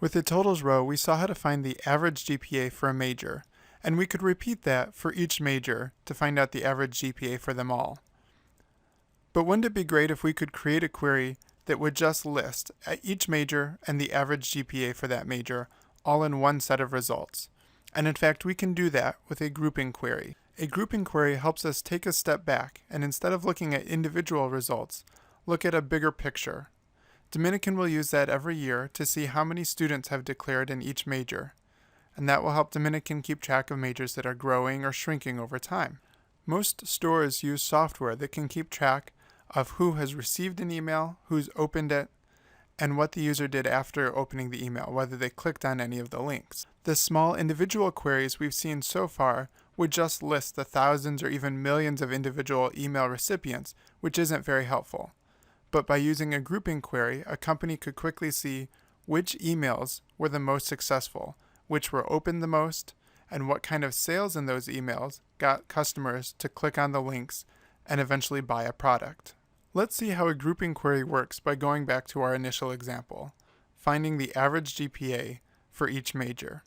With the totals row, we saw how to find the average GPA for a major, and we could repeat that for each major to find out the average GPA for them all. But wouldn't it be great if we could create a query that would just list each major and the average GPA for that major all in one set of results? And in fact, we can do that with a grouping query. A grouping query helps us take a step back and instead of looking at individual results, look at a bigger picture. Dominican will use that every year to see how many students have declared in each major, and that will help Dominican keep track of majors that are growing or shrinking over time. Most stores use software that can keep track of who has received an email, who's opened it, and what the user did after opening the email, whether they clicked on any of the links. The small individual queries we've seen so far would just list the thousands or even millions of individual email recipients, which isn't very helpful. But by using a grouping query, a company could quickly see which emails were the most successful, which were opened the most, and what kind of sales in those emails got customers to click on the links and eventually buy a product. Let's see how a grouping query works by going back to our initial example, finding the average GPA for each major.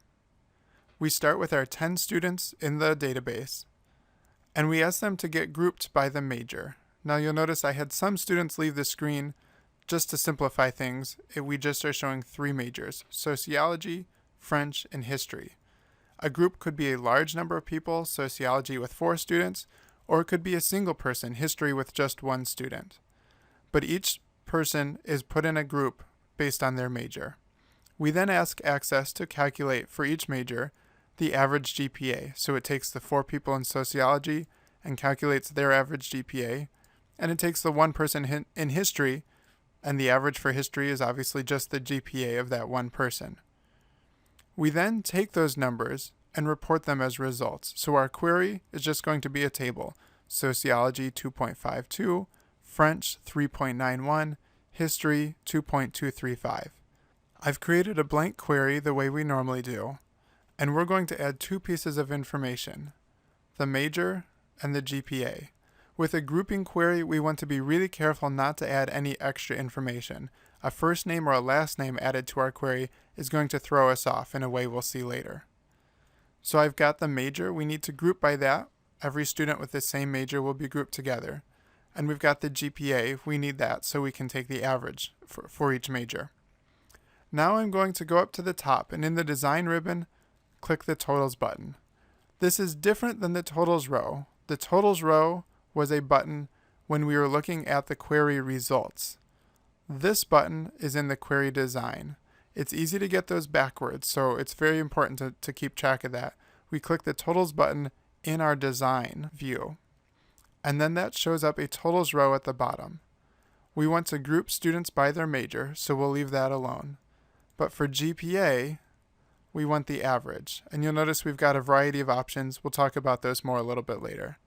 We start with our 10 students in the database, and we ask them to get grouped by the major. Now you'll notice I had some students leave the screen. Just to simplify things, we just are showing 3 majors: sociology, French, and history. A group could be a large number of people, sociology with 4 students, or it could be a single person, history with just 1 student. But each person is put in a group based on their major. We then ask Access to calculate for each major the average GPA. So it takes the 4 people in sociology and calculates their average GPA, and it takes the 1 person in history, and the average for history is obviously just the GPA of that 1 person. We then take those numbers and report them as results. So our query is just going to be a table: sociology 2.52, French 3.91, history 2.235. I've created a blank query the way we normally do, and we're going to add 2 pieces of information: the major and the GPA. With a grouping query, we want to be really careful not to add any extra information. A first name or a last name added to our query is going to throw us off in a way we'll see later. So I've got the major. We need to group by that. Every student with the same major will be grouped together. And we've got the GPA. We need that so we can take the average for each major. Now I'm going to go up to the top, and in the design ribbon, click the totals button. This is different than the totals row. The totals row was a button when we were looking at the query results. This button is in the query design. It's easy to get those backwards, so it's very important to keep track of that. We click the totals button in our design view, and then that shows up a totals row at the bottom. We want to group students by their major, so we'll leave that alone. But for GPA, we want the average, and you'll notice we've got a variety of options. We'll talk about those more a little bit later.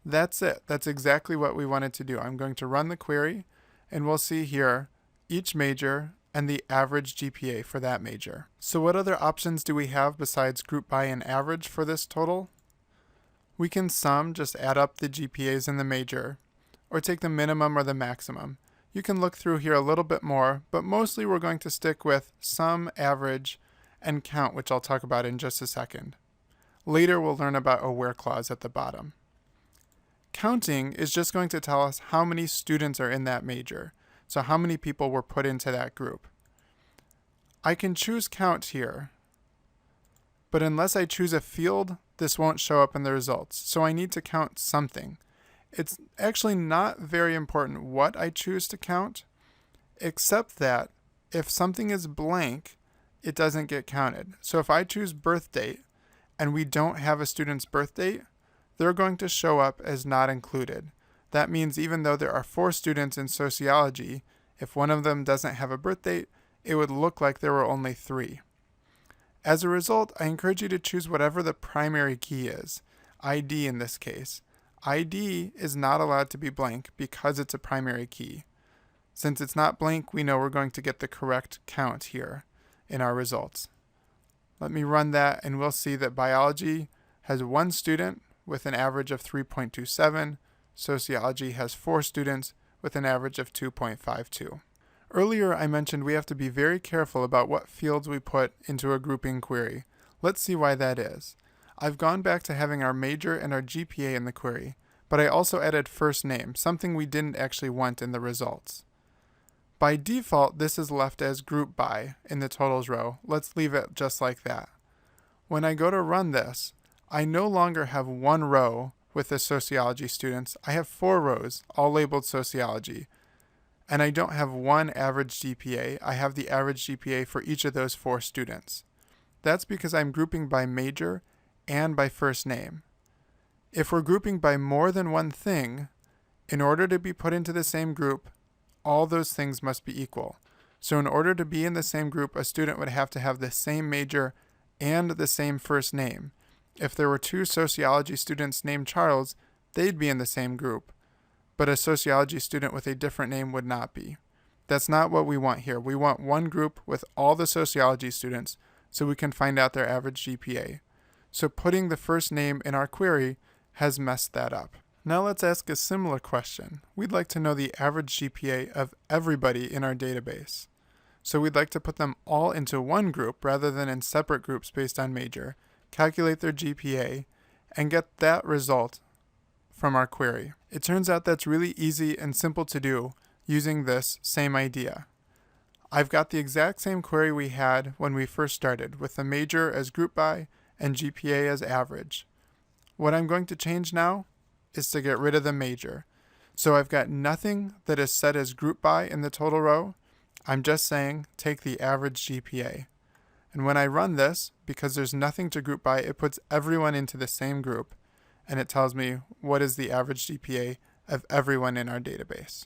That's it. That's exactly what we wanted to do. I'm going to run the query, and we'll see here each major and the average GPA for that major. So what other options do we have besides group by and average for this total? We can sum, just add up the GPAs in the major, or take the minimum or the maximum. You can look through here a little bit more, but mostly we're going to stick with sum, average, and count, which I'll talk about in just a second. Later we'll learn about a where clause at the bottom. Counting is just going to tell us how many students are in that major, so how many people were put into that group. I can choose count here, but unless I choose a field, this won't show up in the results, so I need to count something. It's actually not very important what I choose to count, except that if something is blank, it doesn't get counted. So if I choose birth date and we don't have a student's birth date, they're going to show up as not included. That means even though there are 4 students in sociology, if one of them doesn't have a birth date, it would look like there were only 3. As a result, I encourage you to choose whatever the primary key is, ID in this case. ID is not allowed to be blank because it's a primary key. Since it's not blank, we know we're going to get the correct count here in our results. Let me run that, and we'll see that biology has 1 student with an average of 3.27. Sociology has 4 students with an average of 2.52. Earlier I mentioned we have to be very careful about what fields we put into a grouping query. Let's see why that is. I've gone back to having our major and our GPA in the query, but I also added first name, something we didn't actually want in the results. By default, this is left as group by in the totals row. Let's leave it just like that. When I go to run this, I no longer have one row with the sociology students. I have 4 rows, all labeled sociology. And I don't have one average GPA. I have the average GPA for each of those 4 students. That's because I'm grouping by major and by first name. If we're grouping by more than one thing, in order to be put into the same group, all those things must be equal. So in order to be in the same group, a student would have to have the same major and the same first name. If there were 2 sociology students named Charles, they'd be in the same group, but a sociology student with a different name would not be. That's not what we want here. We want one group with all the sociology students so we can find out their average GPA. So putting the first name in our query has messed that up. Now let's ask a similar question. We'd like to know the average GPA of everybody in our database. So we'd like to put them all into one group rather than in separate groups based on major, calculate their GPA, and get that result from our query. It turns out that's really easy and simple to do using this same idea. I've got the exact same query we had when we first started, with the major as group by and GPA as average. What I'm going to change now is to get rid of the major. So I've got nothing that is set as group by in the total row. I'm just saying take the average GPA. And when I run this, because there's nothing to group by, it puts everyone into the same group, and it tells me what is the average GPA of everyone in our database.